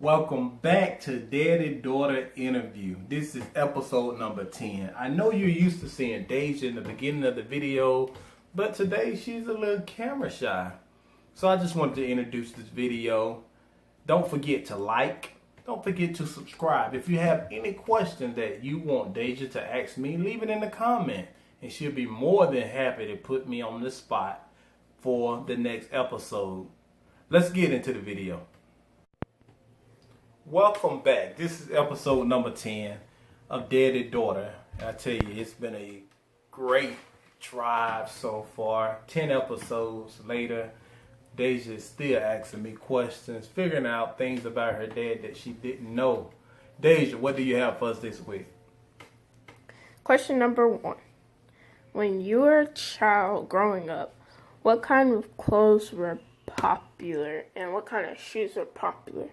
Welcome back to Daddy-Daughter Interview. This is episode number 10. I know you're used to seeing Dai'jah in the beginning of the video, but today she's a little camera shy. So I just wanted to introduce this video. Don't forget to like. Don't forget to subscribe. If you have any questions that you want Dai'jah to ask me, leave it in the comment. And she'll be more than happy to put me on the spot for the next episode. Let's get into the video. Welcome back. This is episode number 10 of Daddy-Daughter. I tell you, it's been a great drive so far. 10 episodes later, Dai'jah is still asking me questions, figuring out things about her dad that she didn't know. Dai'jah, what do you have for us this week? Question number 1. When you were a child growing up, what kind of clothes were popular and what kind of shoes were popular?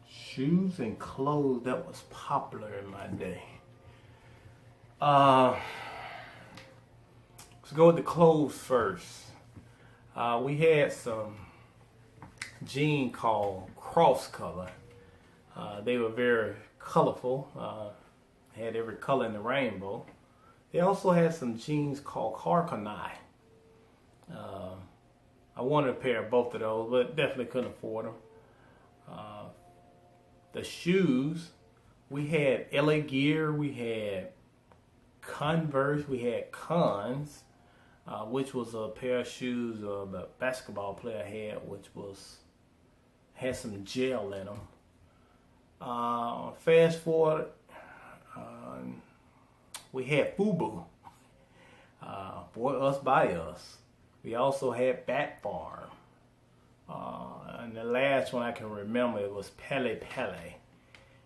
Shoes and clothes that was popular in my day. Let's go with the clothes first. We had some jeans called cross color. They were very colorful. Had every color in the rainbow. They also had some jeans called carcanai. I wanted a pair of both of those, but definitely couldn't afford them. The shoes, we had LA Gear, we had Converse, we had Cons, which was a pair of shoes the basketball player had, which had some gel in them. Fast forward, we had FUBU, For Us By Us. We also had Bat Farm. And the last one I can remember, it was Pele Pele.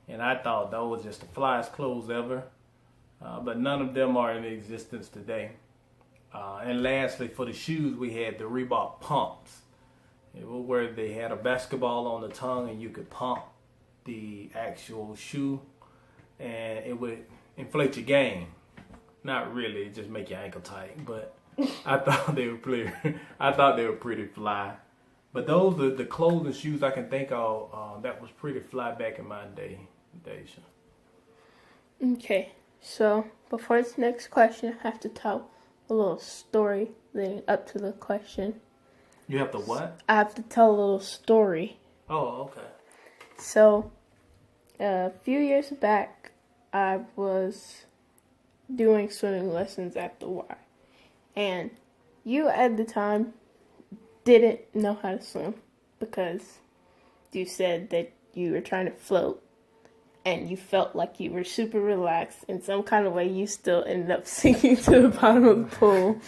And I thought those were just the flyest clothes ever. But none of them are in existence today. And lastly, for the shoes, we had the Reebok pumps. It was where they had a basketball on the tongue and you could pump the actual shoe. And it would inflate your game. Not really, it just make your ankle tight. But I thought they were pretty fly. But those are the clothes and shoes I can think of that was pretty fly back in my day, Dai'jah. Okay, so before this next question, I have to tell a little story leading up to the question. You have to what? I have to tell a little story. Oh, okay. So, a few years back, I was doing swimming lessons at the Y. And you at the time didn't know how to swim because you said that you were trying to float and you felt like you were super relaxed. In some kind of way, you still ended up sinking to the bottom of the pool.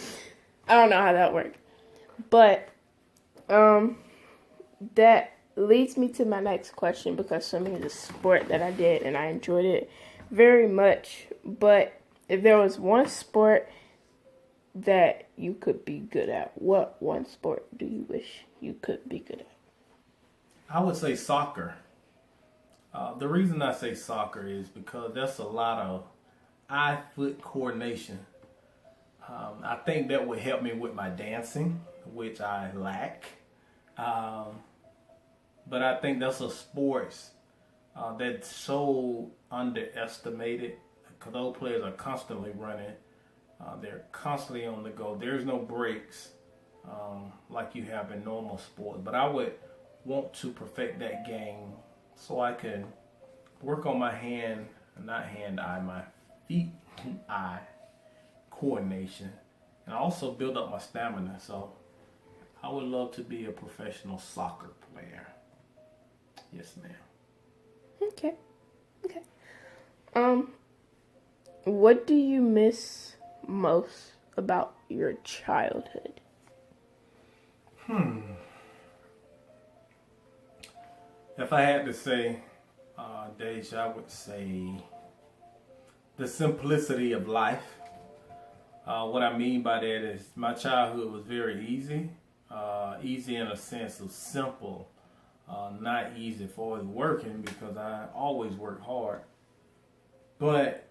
I don't know how that worked. But that leads me to my next question because swimming is a sport that I did and I enjoyed it very much. But if there was one sport that you could be good at, what one sport do you wish you could be good at? I would say soccer. The reason I say soccer is because there's a lot of eye-foot coordination. I think that would help me with my dancing, which I lack. But I think that's a sport that's so underestimated because those players are constantly running. They're constantly on the go. There's no breaks like you have in normal sports. But I would want to perfect that game so I can work on my my feet-eye coordination. And also build up my stamina. So I would love to be a professional soccer player. Yes, ma'am. Okay. What do you miss most about your childhood? If I had to say, Dai'jah, I would say the simplicity of life. What I mean by that is my childhood was very easy. Easy in a sense of simple. Not easy for working because I always worked hard. But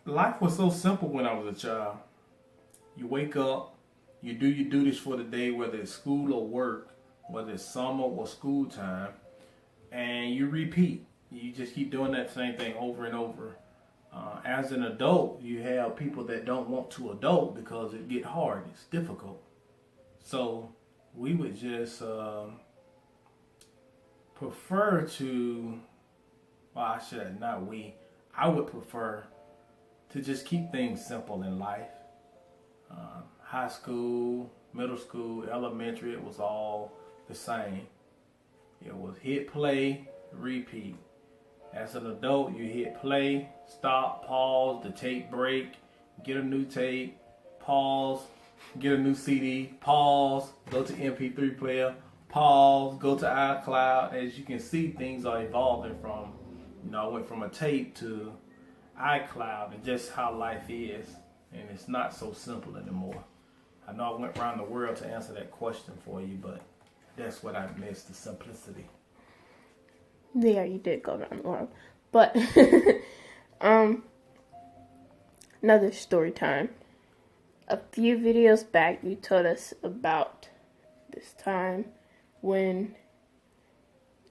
life was so simple when I was a child. You wake up, you do your duties for the day, whether it's school or work, whether it's summer or school time, and you repeat. You just keep doing that same thing over and over. As an adult, you have people that don't want to adult because it get hard. It's difficult. So we would just prefer to, well, I should not we. I would prefer to just keep things simple in life. High school, middle school, elementary, it was all the same. It was hit play, repeat. As an adult, you hit play, stop, pause, the tape break, get a new tape, pause, get a new CD, pause, go to MP3 player, pause, go to iCloud. As you can see, things are evolving from, I went from a tape to iCloud, and just how life is. And it's not so simple anymore. I know I went around the world to answer that question for you, but that's what I missed, the simplicity. Yeah, you did go around the world. But, another story time. A few videos back, you told us about this time when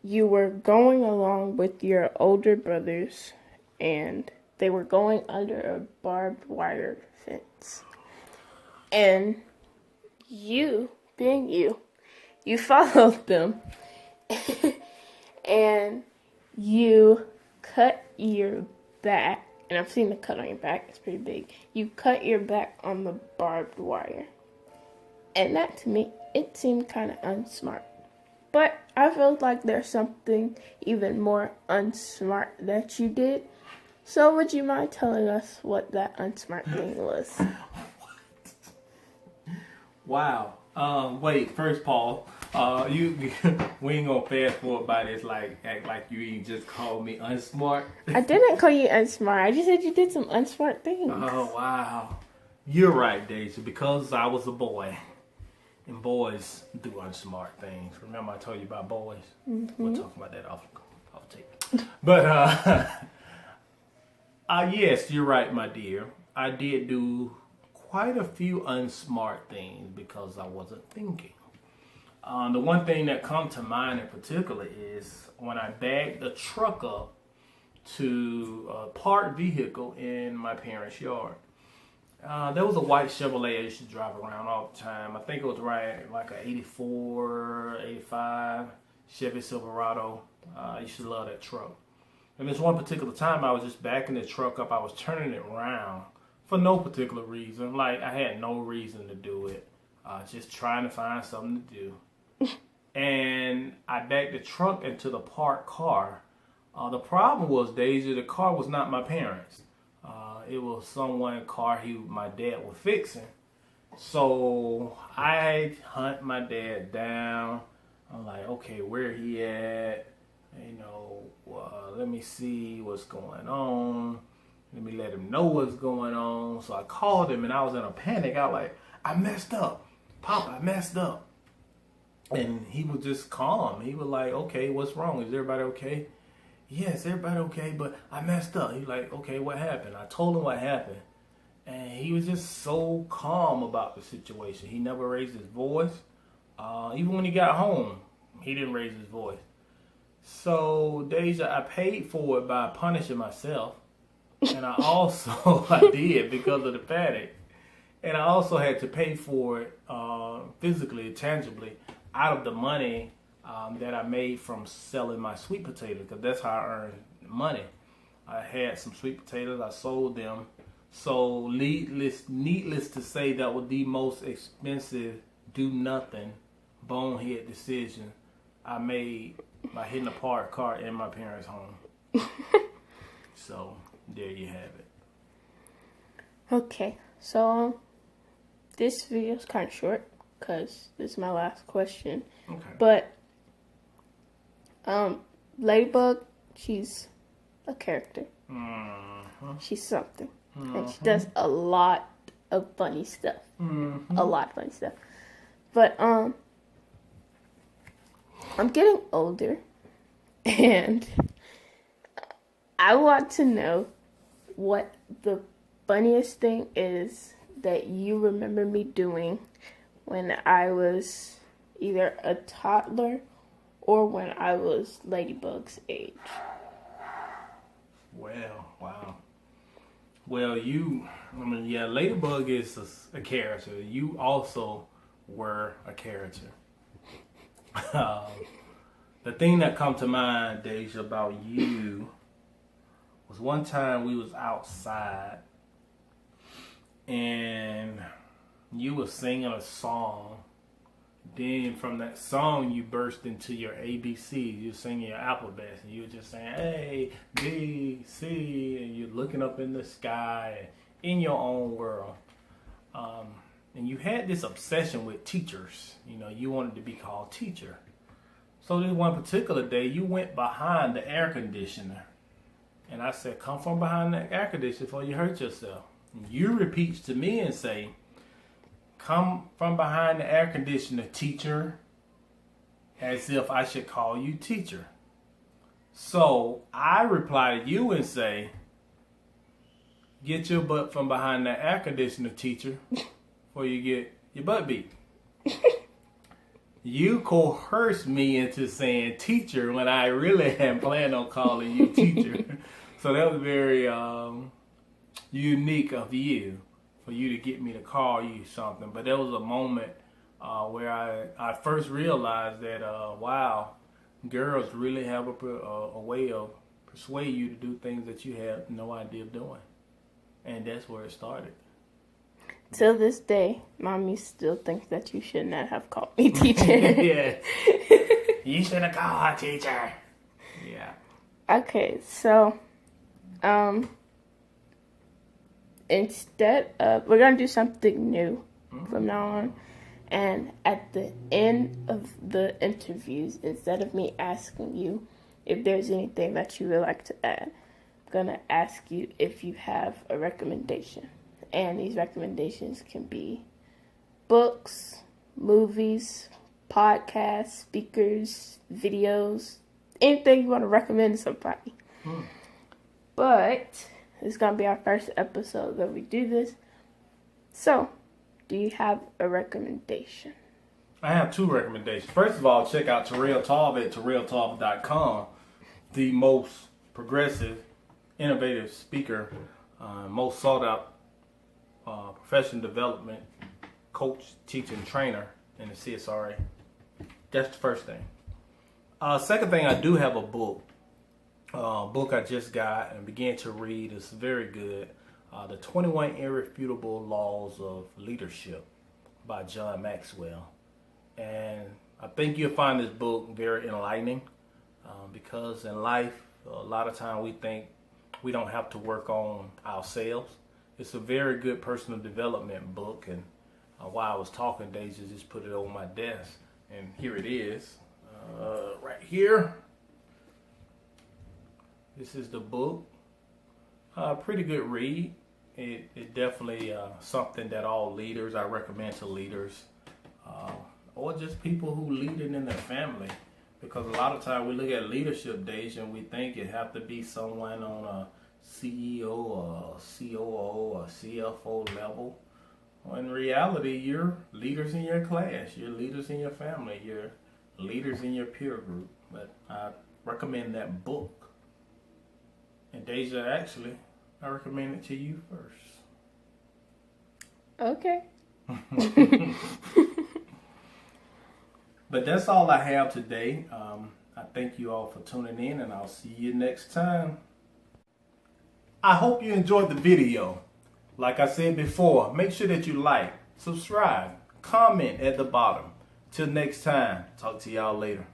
you were going along with your older brothers and they were going under a barbed wire fence. And you, being you followed them. And you cut your back, and I've seen the cut on your back, it's pretty big. You cut your back on the barbed wire. And that, to me, it seemed kind of unsmart. But I feel like there's something even more unsmart that you did. So would you mind telling us what that unsmart thing was? Wow. Wait, first, Paul, we ain't gonna fast forward by this, act like you ain't just called me unsmart. I didn't call you unsmart. I just said you did some unsmart things. Oh, wow. You're right, Dai'jah, because I was a boy. And boys do unsmart things. Remember I told you about boys? Mm-hmm. We'll talk about that off tape. But, yes, you're right, my dear. I did do quite a few unsmart things because I wasn't thinking. The one thing that comes to mind in particular is when I backed the truck up to a parked vehicle in my parents' yard. There was a white Chevrolet I used to drive around all the time. I think it was like a 84, 85 Chevy Silverado. I used to love that truck. And this one particular time I was just backing the truck up. I was turning it around for no particular reason. Like, I had no reason to do it. Just trying to find something to do. And I backed the truck into the parked car. The problem was, Dai'jah, the car was not my parents'. It was someone's car my dad was fixing. So I hunt my dad down. I'm like, okay, where he at? Let me see what's going on. Let me let him know what's going on. So I called him and I was in a panic. I was like, I messed up. Papa, I messed up. And he was just calm. He was like, okay, what's wrong? Is everybody okay? Yes, everybody okay, but I messed up. He was like, okay, what happened? I told him what happened. And he was just so calm about the situation. He never raised his voice. Even when he got home, he didn't raise his voice. So, Dai'jah, I paid for it by punishing myself. And I also, I did because of the panic. And I also had to pay for it physically, tangibly, out of the money that I made from selling my sweet potatoes, because that's how I earned money. I had some sweet potatoes, I sold them. So needless to say, that was the most expensive do-nothing, bonehead decision I made by hitting a parked car in my parents' home. So there you have it. Okay, so this video is kind of short because this is my last question. Okay. But Ladybug, she's a character. Mm-hmm. She's something. Mm-hmm. And she does a lot of funny stuff. Mm-hmm. A lot of funny stuff. But I'm getting older, and I want to know what the funniest thing is that you remember me doing when I was either a toddler or when I was Ladybug's age? Well, wow. Well, Ladybug is a character. You also were a character. The thing that come to mind, Dai'jah, about you was one time we was outside and you were singing a song. Then from that song, you burst into your ABC. You were singing your alphabet, and you were just saying A, B, C, and you're looking up in the sky in your own world. And you had this obsession with teachers. You know, you wanted to be called teacher. So this one particular day, you went behind the air conditioner. And I said, come from behind the air conditioner before you hurt yourself. And you repeat to me and say, come from behind the air conditioner, teacher, as if I should call you teacher. So I reply to you and say, get your butt from behind the air conditioner, teacher, before you get your butt beat. You coerced me into saying teacher when I really hadn't planned on calling you teacher. So that was very unique of you, for you to get me to call you something. But there was a moment where I first realized that, wow, girls really have a way of persuade you to do things that you have no idea of doing. And that's where it started. Till this day, Mommy still thinks that you should not have called me teacher. Yes. You should have called her teacher. Yeah. Okay, so, instead of, we're going to do something new from now on. And at the end of the interviews, instead of me asking you if there's anything that you would like to add, I'm going to ask you if you have a recommendation. And these recommendations can be books, movies, podcasts, speakers, videos, anything you want to recommend to somebody. But this is going to be our first episode that we do this. So, do you have a recommendation? I have two recommendations. First of all, check out Terrell Tarver at TerrellTarver.com, the most progressive, innovative speaker, most sought out professional development coach, teacher, and trainer in the CSRA. That's the first thing. Second thing, I do have a book. Book I just got and began to read. It's very good. The 21 Irrefutable Laws of Leadership by John Maxwell. And I think you'll find this book very enlightening because in life, a lot of time we think we don't have to work on ourselves. It's a very good personal development book, and while I was talking, Dai'jah just put it on my desk, and here it is, right here. This is the book. Pretty good read. It definitely something that all leaders, I recommend to leaders, or just people who lead it in their family, because a lot of time we look at leadership, Dai'jah, and we think it have to be someone on a CEO or COO or CFO level. Well, in reality, you're leaders in your class, you're leaders in your family, you're leaders in your peer group. But I recommend that book. And Dai'jah, actually, I recommend it to you first. Okay. But that's all I have today. I thank you all for tuning in, and I'll see you next time. I hope you enjoyed the video. Like I said before, make sure that you like, subscribe, comment at the bottom. Till next time, talk to y'all later.